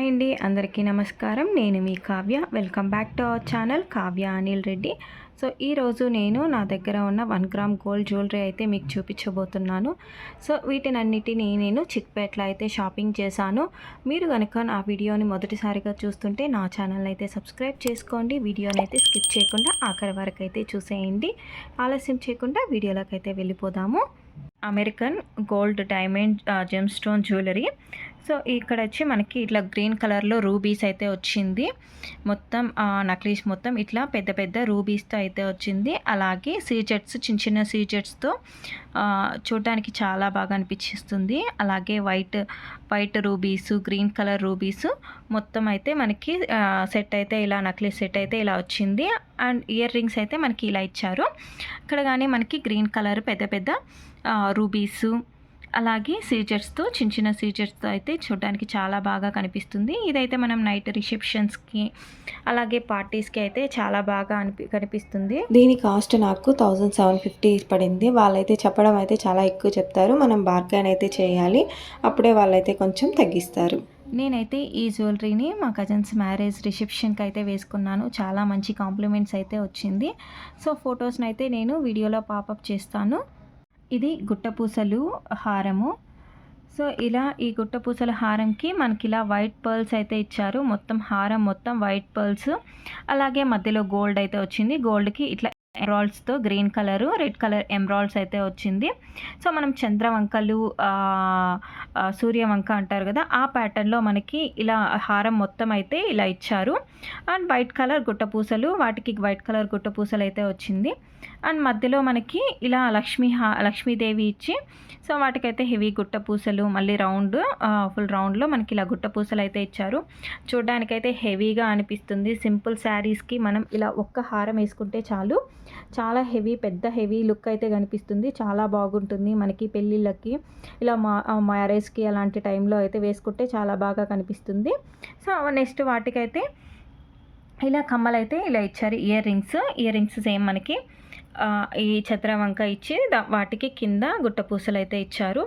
Hi అండి, అందరికీ నమస్కారం. నేను మీ Kavya. Welcome back to our channel Kavya Anil Reddy. So ఈరోజు నేను నా దగ్గర ఉన్న 1 గ్రామ్ గోల్డ్ జ్యువెలరీ అయితే మీకు చూపించబోతున్నాను. సో వీటినన్నిటినీ నేను చిక్పేట్లో అయితే షాపింగ్ చేశాను. మీరు కనుక నా వీడియోని మొదటిసారిగా చూస్తుంటే నా ఛానల్ అయితే సబ్స్క్రైబ్ చేసుకోండి. వీడియోని అయితే స్కిప్ చేయకుండా ఆఖరి వరకు అయితే చూసేయండి. ఆలస్యం చేయకుండా వీడియోలోకి అయితే వెళ్ళిపోదాము. American gold diamond gem stone jewellery. So ఇక్కడ వచ్చి మనకి ఇట్లా గ్రీన్ కలర్లో రూబీస్ అయితే వచ్చింది. మొత్తం నక్లీస్ మొత్తం ఇట్లా పెద్ద పెద్ద రూబీస్తో అయితే వచ్చింది. అలాగే సీజెట్స్, చిన్న చిన్న సీజెట్స్తో చూడడానికి చాలా బాగా అనిపించిస్తుంది. అలాగే white rubies, green colour rubies మొత్తం అయితే మనకి సెట్ అయితే ఇలా నక్లీస్ సెట్ అయితే ఇలా వచ్చింది. అండ్ ఇయర్ రింగ్స్ అయితే మనకి ఇలా ఇచ్చారు. ఇక్కడ కానీ మనకి గ్రీన్ కలర్ పెద్ద పెద్ద రూబీసు, అలాగే సీజర్స్తో, చిన్న చిన్న సీజర్స్తో అయితే చూడడానికి చాలా బాగా కనిపిస్తుంది. ఇదైతే మనం నైట్ రిసెప్షన్స్కి అలాగే పార్టీస్కి అయితే చాలా బాగా కనిపిస్తుంది. దీని కాస్ట్ నాకు 1750 పడింది. వాళ్ళైతే చెప్పడం అయితే చాలా ఎక్కువ చెప్తారు. మనం బార్గెన్ అయితే చేయాలి, అప్పుడే వాళ్ళైతే కొంచెం తగ్గిస్తారు. నేనైతే ఈ జ్యువెలరీని మా కజిన్స్ మ్యారేజ్ రిసెప్షన్కి అయితే వేసుకున్నాను. చాలా మంచి కాంప్లిమెంట్స్ అయితే వచ్చింది. సో ఫొటోస్ని అయితే నేను వీడియోలో పాపప్ చేస్తాను. ఇది గుట్టపూసలు హారము. సో ఇలా ఈ గుట్టపూసల హారంకి మనకి ఇలా వైట్ పర్ల్స్ అయితే ఇచ్చారు. మొత్తం హారం మొత్తం వైట్ పర్ల్స్, అలాగే మధ్యలో గోల్డ్ అయితే వచ్చింది. గోల్డ్కి ఇట్లా ఎమరాల్డ్స్తో green colour, red colour emeralds అయితే వచ్చింది. సో మనం చంద్రవంకలు, సూర్యవంక అంటారు కదా, ఆ ప్యాటర్న్లో మనకి ఇలా హారం మొత్తం అయితే ఇలా ఇచ్చారు. అండ్ వైట్ కలర్ గుట్టపూసలు, వాటికి వైట్ కలర్ గుట్టపూసలు అయితే వచ్చింది. అండ్ మధ్యలో మనకి ఇలా లక్ష్మీదేవి ఇచ్చి, సో వాటికైతే హెవీ గుట్టపూసలు, మళ్ళీ ఫుల్ రౌండ్లో మనకి ఇలా గుట్టపూసలు అయితే ఇచ్చారు. చూడడానికైతే హెవీగా అనిపిస్తుంది. సింపుల్ శారీస్కి మనం ఇలా ఒక్క హారం వేసుకుంటే చాలు, చాలా పెద్ద హెవీ లుక్ అయితే కనిపిస్తుంది. చాలా బాగుంటుంది. మనకి పెళ్ళిళ్ళకి ఇలా మ్యారేజ్కి అలాంటి టైంలో అయితే వేసుకుంటే చాలా బాగా కనిపిస్తుంది. సో నెక్స్ట్ వాటికైతే ఇలా కమ్మలు అయితే ఇలా ఇచ్చారు. ఇయర్ రింగ్స్ సేమ్ మనకి ఈ చంద్రవంక ఇచ్చి వాటికి కింద గుట్టపూసలు అయితే ఇచ్చారు.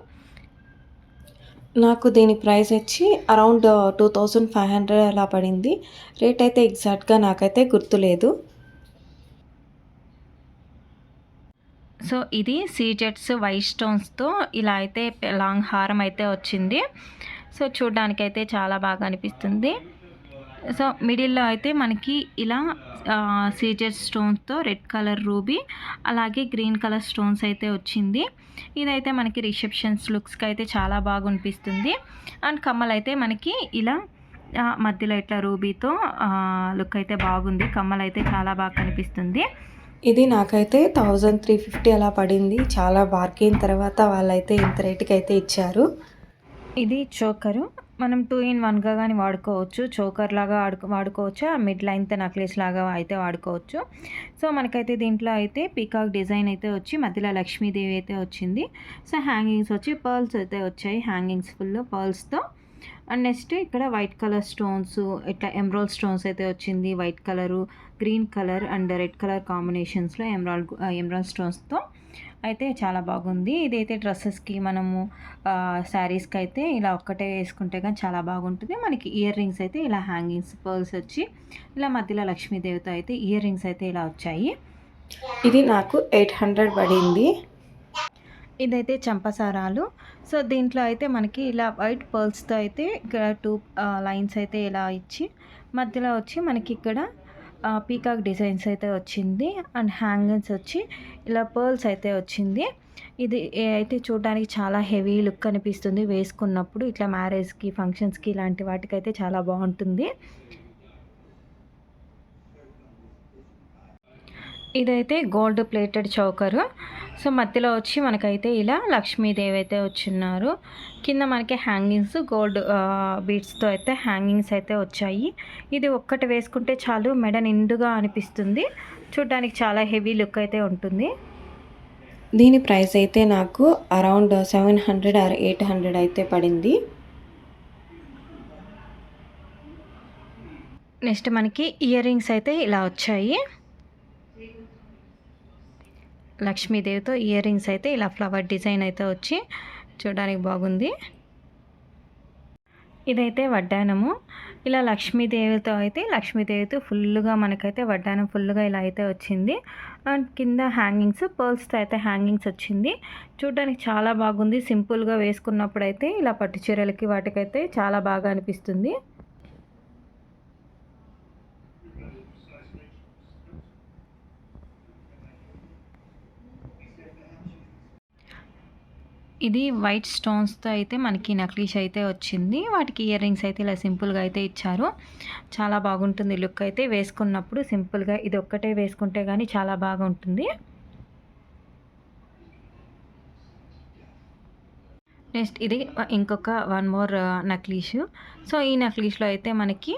నాకు దీని ప్రైస్ వచ్చి అరౌండ్ 2500 అలా పడింది. రేట్ అయితే ఎగ్జాక్ట్గా నాకైతే గుర్తులేదు. సో ఇది సీజెట్స్ వైట్ స్టోన్స్తో ఇలా అయితే లాంగ్ హారం అయితే వచ్చింది. సో చూడడానికైతే చాలా బాగా అనిపిస్తుంది. సో మిడిల్లో అయితే మనకి ఇలా సీజెట్ స్టోన్స్తో రెడ్ కలర్ రూబీ, అలాగే గ్రీన్ కలర్ స్టోన్స్ అయితే వచ్చింది. ఇదైతే మనకి రిసెప్షన్స్ లుక్స్కి అయితే చాలా బాగా అనిపిస్తుంది. అండ్ కమ్మలు అయితే మనకి ఇలా మధ్యలో ఇట్లా రూబీతో లుక్ అయితే బాగుంది. కమ్మలు అయితే చాలా బాగా కనిపిస్తుంది. ఇది నాకైతే 1350 అలా పడింది. చాలా బార్గెయిన్ తర్వాత వాళ్ళైతే ఇంత రేటుకి అయితే ఇచ్చారు. ఇది చోకరు. మనం 2 in 1గా కానీ వాడుకోవచ్చు. చోకర్ లాగా వాడుకోవచ్చు, మిడ్ లైన్తో నెక్లెస్ లాగా అయితే వాడుకోవచ్చు. సో మనకైతే దీంట్లో అయితే పీకాక్ డిజైన్ అయితే వచ్చి మధ్యలో లక్ష్మీదేవి అయితే వచ్చింది. సో హ్యాంగింగ్స్ వచ్చి పర్ల్స్ అయితే వచ్చాయి. హ్యాంగింగ్స్ ఫుల్ పర్ల్స్తో. అండ్ నెక్స్ట్ ఇక్కడ వైట్ కలర్ స్టోన్స్, ఇట్లా ఎమరాల్డ్ స్టోన్స్ అయితే వచ్చింది. White colour, green colour and red colour కాంబినేషన్స్లో ఎమరాల్డ్ స్టోన్స్తో అయితే చాలా బాగుంది. ఇదైతే డ్రెస్సెస్కి, మనము శారీస్కి అయితే ఇలా ఒక్కటే వేసుకుంటే కానీ చాలా బాగుంటుంది. మనకి ఇయర్ రింగ్స్ అయితే ఇలా హ్యాంగింగ్స్ పర్ల్స్ వచ్చి ఇలా మధ్యలో లక్ష్మీదేవితో అయితే ఇయర్ రింగ్స్ అయితే ఇలా వచ్చాయి. ఇది నాకు 800 పడింది. ఇదైతే చంపసారాలు. సో దీంట్లో అయితే మనకి ఇలా వైట్ పర్ల్స్తో అయితే ఇక్కడ 2 లైన్స్ అయితే ఇలా ఇచ్చి మధ్యలో వచ్చి మనకి ఇక్కడ పీకాక్ డిజైన్స్ అయితే వచ్చింది. అండ్ హ్యాంగింగ్స్ వచ్చి ఇలా పర్ల్స్ అయితే వచ్చింది. ఇది అయితే చూడడానికి చాలా హెవీ లుక్ అనిపిస్తుంది వేసుకున్నప్పుడు. ఇట్లా మ్యారేజ్కి, ఫంక్షన్స్కి ఇలాంటి వాటికైతే చాలా బాగుంటుంది. ఇదైతే గోల్డ్ ప్లేటెడ్ చౌకరు. సో మధ్యలో వచ్చి మనకైతే ఇలా లక్ష్మీదేవి అయితే వచ్చిన్నారు. కింద మనకి హ్యాంగింగ్స్ గోల్డ్ బీడ్స్తో అయితే హ్యాంగింగ్స్ అయితే వచ్చాయి. ఇది ఒక్కటి వేసుకుంటే చాలు, మెడ నిండుగా అనిపిస్తుంది. చూడడానికి చాలా హెవీ లుక్ అయితే ఉంటుంది. దీని ప్రైస్ అయితే నాకు అరౌండ్ 700 ఆర్ 800 అయితే పడింది. నెక్స్ట్ మనకి ఇయర్ రింగ్స్ అయితే ఇలా వచ్చాయి. లక్ష్మీదేవితో ఇయర్ రింగ్స్ అయితే ఇలా ఫ్లవర్ డిజైన్ అయితే వచ్చి చూడడానికి బాగుంది. ఇదైతే వడ్డానము. ఇలా లక్ష్మీదేవితో ఫుల్లుగా మనకైతే వడ్డానం ఫుల్లుగా ఇలా అయితే వచ్చింది. అండ్ కింద హ్యాంగింగ్స్ పర్ల్స్‌తో అయితే హ్యాంగింగ్స్ వచ్చింది. చూడ్డానికి చాలా బాగుంది. సింపుల్‌గా వేసుకున్నప్పుడైతే ఇలా పట్టు చీరలకి వాటికైతే చాలా బాగా అనిపిస్తుంది. ఇది వైట్ స్టోన్స్‌తో అయితే మనకి నక్లీస్ అయితే వచ్చింది. వాటికి ఇయర్ రింగ్స్ అయితే ఇలా సింపుల్‌గా అయితే ఇచ్చారు. చాలా బాగుంటుంది లుక్ అయితే వేసుకున్నప్పుడు సింపుల్‌గా ఇది ఒక్కటే వేసుకుంటే గానీ చాలా బాగా ఉంటుంది. నెక్స్ట్ ఇది ఇంకొక వన్ మోర్ నక్లీస్. సో, ఈ నక్లీస్‌లో అయితే మనకి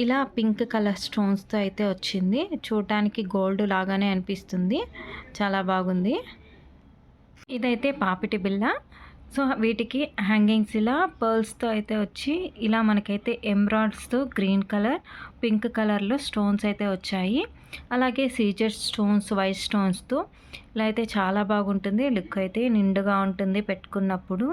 ఇలా పింక్ కలర్ స్టోన్స్‌తో అయితే వచ్చింది. చూడటానికి గోల్డ్ లాగానే అనిపిస్తుంది. చాలా బాగుంది. ఇదైతే పాపిటి బిళ్ళ. సో, వీటికి హ్యాంగింగ్స్ ఇలా పర్ల్స్‌తో అయితే వచ్చి ఇలా మనకైతే ఎమరాల్డ్స్‌తో గ్రీన్ కలర్, పింక్ కలర్‌లో స్టోన్స్ అయితే వచ్చాయి. అలాగే సీజర్ స్టోన్స్, వైట్ స్టోన్స్‌తో ఇలా అయితే చాలా బాగుంటుంది. లుక్ అయితే నిండుగా ఉంటుంది పెట్టుకున్నప్పుడు.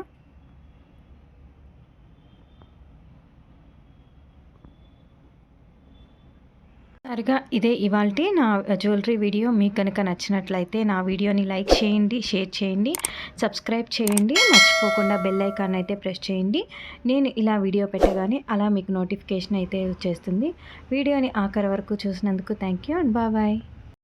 సరిగా ఇదే ఇవాల్టి నా జ్యువెలరీ వీడియో. మీకు కనుక నచ్చినట్లయితే నా వీడియోని లైక్ చేయండి, షేర్ చేయండి, సబ్స్క్రైబ్ చేయండి. మర్చిపోకుండా బెల్ ఐకాన్ అయితే ప్రెస్ చేయండి. నేను ఇలా వీడియో పెట్టగానే అలా మీకు నోటిఫికేషన్ అయితే వచ్చేస్తుంది. వీడియోని ఆఖరి వరకు చూసినందుకు థ్యాంక్ యూ అండ్ బాయ్.